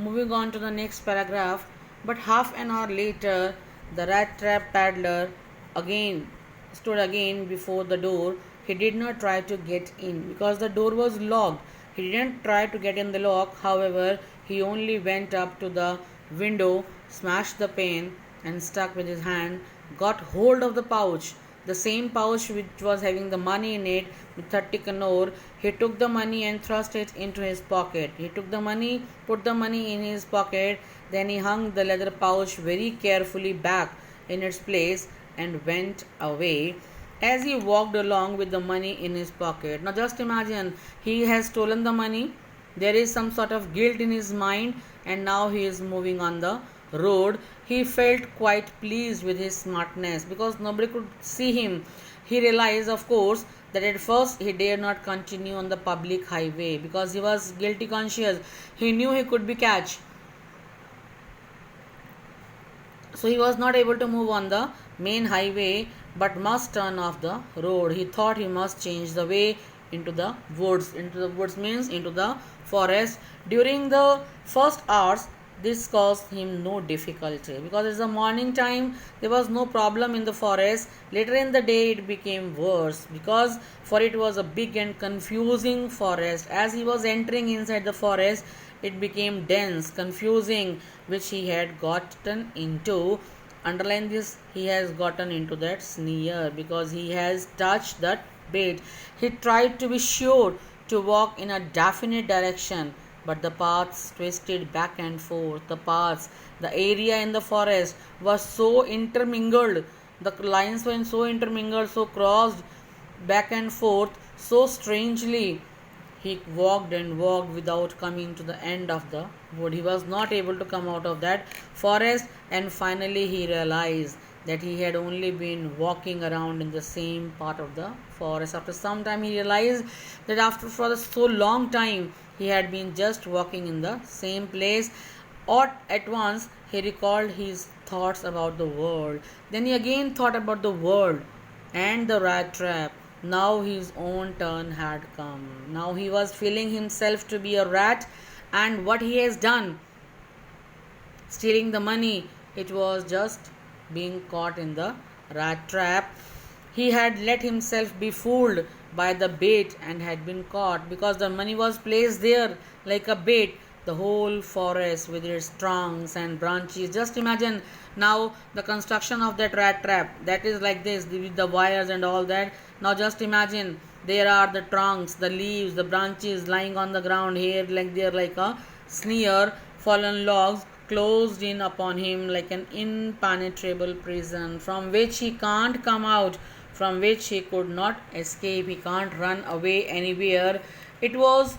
Moving on to the next paragraph. But half an hour later, the rat trap paddler again stood again before the door. He did not try to get in because the door was locked. He didn't try to get in the lock, however, he only went up to the window, smashed the pane, and stuck with his hand, got hold of the pouch, the same pouch which was having the money in it with 30 kanor. He took the money and thrust it into his pocket. He took the money, put the money in his pocket, then he hung the leather pouch very carefully back in its place and went away as he walked along with the money in his pocket. Now just imagine, he has stolen the money, there is some sort of guilt in his mind, and now he is moving on the road. He felt quite pleased with his smartness because nobody could see him. He realized, of course, that at first he dared not continue on the public highway because he was guilty conscious. He knew he could be catched. So he was not able to move on the main highway but must turn off the road. He thought he must change the way into the woods. Into the woods means into the forest. During the first hours, this caused him no difficulty because it's the morning time, there was no problem in the forest. Later in the day it became worse because for it was a big and confusing forest. As he was entering inside the forest, it became dense, confusing, which he had gotten into. Underline this, he has gotten into that snare because he has touched that bait. He tried to be sure to walk in a definite direction, but the paths twisted back and forth. The area in the forest was so intermingled. The lines were so intermingled, so crossed back and forth, so strangely. He walked and walked without coming to the end of the wood. He was not able to come out of that forest, and finally he realized that he had only been walking around in the same part of the forest. After some time he realized that after for so long time he had been just walking in the same place. All at once he recalled his thoughts about the world. Then he again thought about the world and the rat trap. Now his own turn had come. Now he was feeling himself to be a rat, and what he has done, stealing the money, it was just being caught in the rat trap. He had let himself be fooled by the bait and had been caught because the money was placed there like a bait. The whole forest with its trunks and branches. Just imagine now the construction of that rat trap. That is like this with the wires and all that. Now just imagine there are the trunks, the leaves, the branches lying on the ground here like they are like a snare, fallen logs closed in upon him like an impenetrable prison from which he can't come out, from which he could not escape. He can't run away anywhere. It was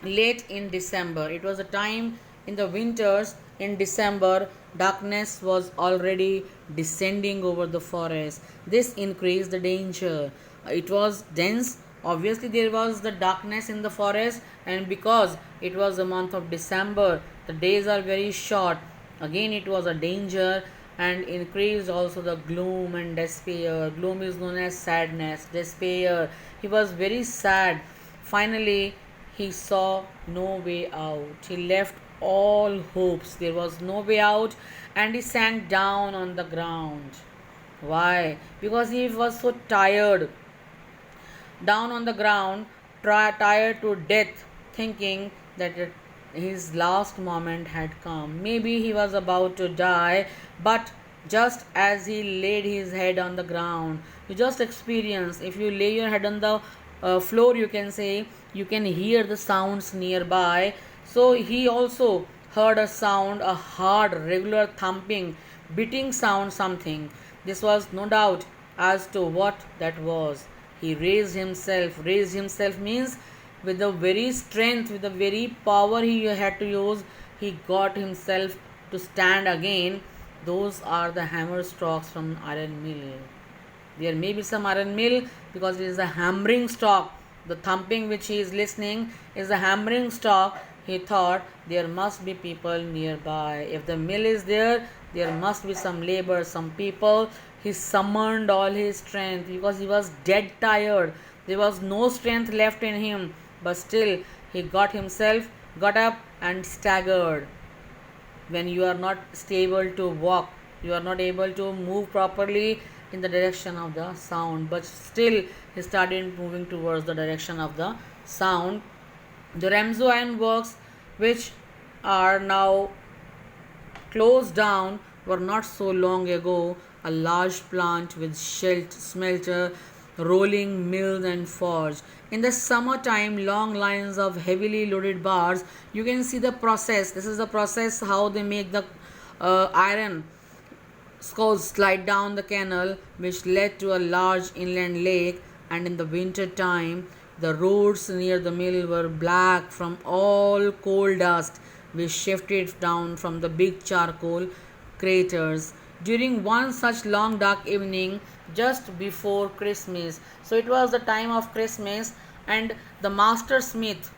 late in December. It was a time in the winters. In December, darkness was already descending over the forest. This increased the danger. It was dense. Obviously, there was the darkness in the forest, and because it was the month of December, the days are very short. Again, it was a danger and increased also the gloom and despair. Gloom is known as sadness, despair. He was very sad. Finally, he saw no way out. He left all hopes. There was no way out, and he sank down on the ground. Why? Because he was so tired. Down on the ground, tired to death, thinking that his last moment had come. Maybe he was about to die, but just as he laid his head on the ground, you just experience, if you lay your head on the floor, you can say, you can hear the sounds nearby. So he also heard a sound, a hard, regular thumping, beating sound, something. This was no doubt as to what that was. He raised himself. Raised himself means with the very strength, with the very power he had to use, he got himself to stand again. Those are the hammer strokes from iron mill. There may be some iron mill because it is a hammering stroke. The thumping which he is listening is a hammering stroke. He thought there must be people nearby. If the mill is there, there must be some labor, some people. He summoned all his strength because he was dead tired. There was no strength left in him, but still he got himself got up and staggered. When you are not stable to walk, you are not able to move properly in the direction of the sound, but still he started moving towards the direction of the sound. The Ramsau Iron Works, which are now closed down, were not so long ago a large plant with smelter, rolling mills, and forge. In the summertime, long lines of heavily loaded bars. You can see the process. This is the process how they make the iron sculls slide down the canal, which led to a large inland lake. And in the winter time, the roads near the mill were black from all coal dust which shifted down from the big charcoal craters during one such long dark evening just before Christmas. So it was the time of Christmas, and the Master Smith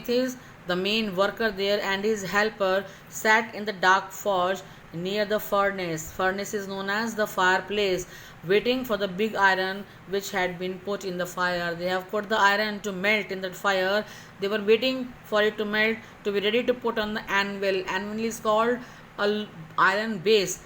is the main worker there, and his helper sat in the dark forge near the furnace. Furnace is known as the fireplace, waiting for the big iron which had been put in the fire. They have put the iron to melt in the fire. They were waiting for it to melt to be ready to put on the anvil. Anvil is called a iron base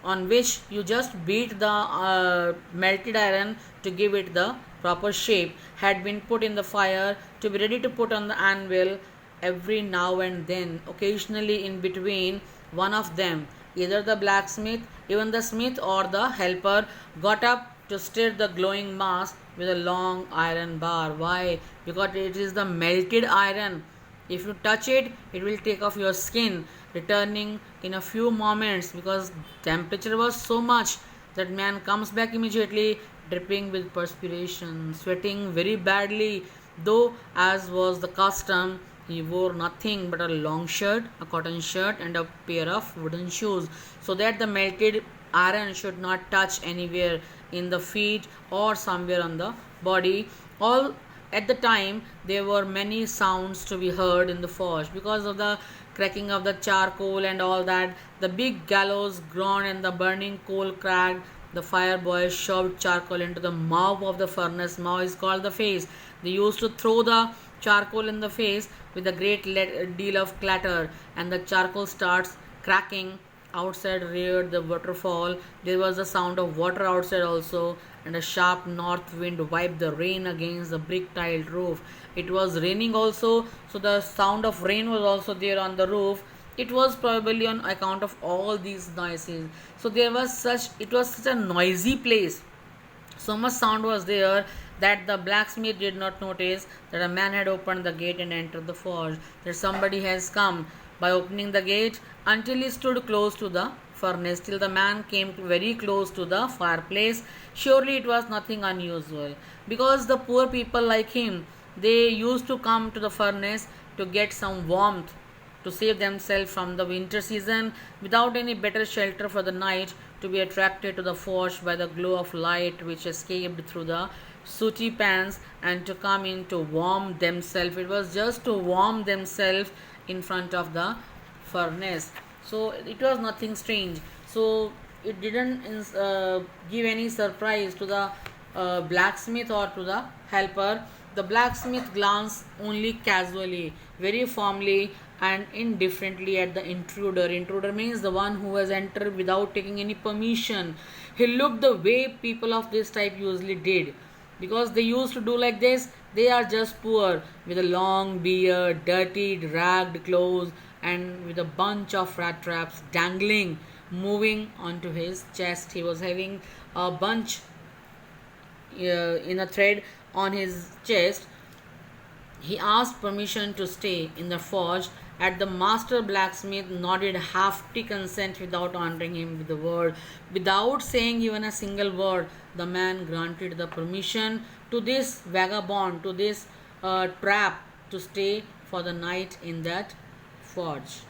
on which you just beat the melted iron to give it the proper shape, had been put in the fire to be ready to put on the anvil. Every now and then, occasionally in between, one of them, either the blacksmith, even the smith, or the helper, got up to stir the glowing mass with a long iron bar. Why? Because it is the melted iron. If you touch it, it will take off your skin, returning in a few moments, because temperature was so much that man comes back immediately dripping with perspiration, sweating very badly, though as was the custom he wore nothing but a long shirt, a cotton shirt, and a pair of wooden shoes, so that the melted iron should not touch anywhere in the feet or somewhere on the body. All at the time there were many sounds to be heard in the forge because of the cracking of the charcoal and all that. The big gallows groaned and the burning coal cracked. The fire boys shoved charcoal into the mouth of the furnace. Mouth is called the face. They used to throw the charcoal in the face with a great deal of clatter, and the charcoal starts cracking. Outside reared the waterfall. There was the sound of water outside also, and a sharp north wind wiped the rain against the brick tiled roof. It was raining also, so the sound of rain was also there on the roof. It was probably on account of all these noises. So it was such a noisy place. So much sound was there that the blacksmith did not notice that a man had opened the gate and entered the forge, that somebody has come by opening the gate, until he stood close to the furnace, till the man came very close to the fireplace. Surely it was nothing unusual, because the poor people like him, they used to come to the furnace to get some warmth, to save themselves from the winter season, without any better shelter for the night, to be attracted to the forge by the glow of light which escaped through the sooty pans, and to come in to warm themselves. It was just to warm themselves in front of the furnace. So it was nothing strange. So it didn't give any surprise to the blacksmith or to the helper. The blacksmith glanced only casually, very firmly and indifferently at the intruder. Intruder means the one who has entered without taking any permission. He looked the way people of this type usually did, because they used to do like this. They are just poor, with a long beard, dirty, ragged clothes, and with a bunch of rat traps dangling, moving onto his chest. He was having a bunch in a thread on his chest. He asked permission to stay in the forge. At the master blacksmith nodded hefty consent without honoring him with a word. Without saying even a single word, the man granted the permission to this vagabond, to this trap, to stay for the night in that forge.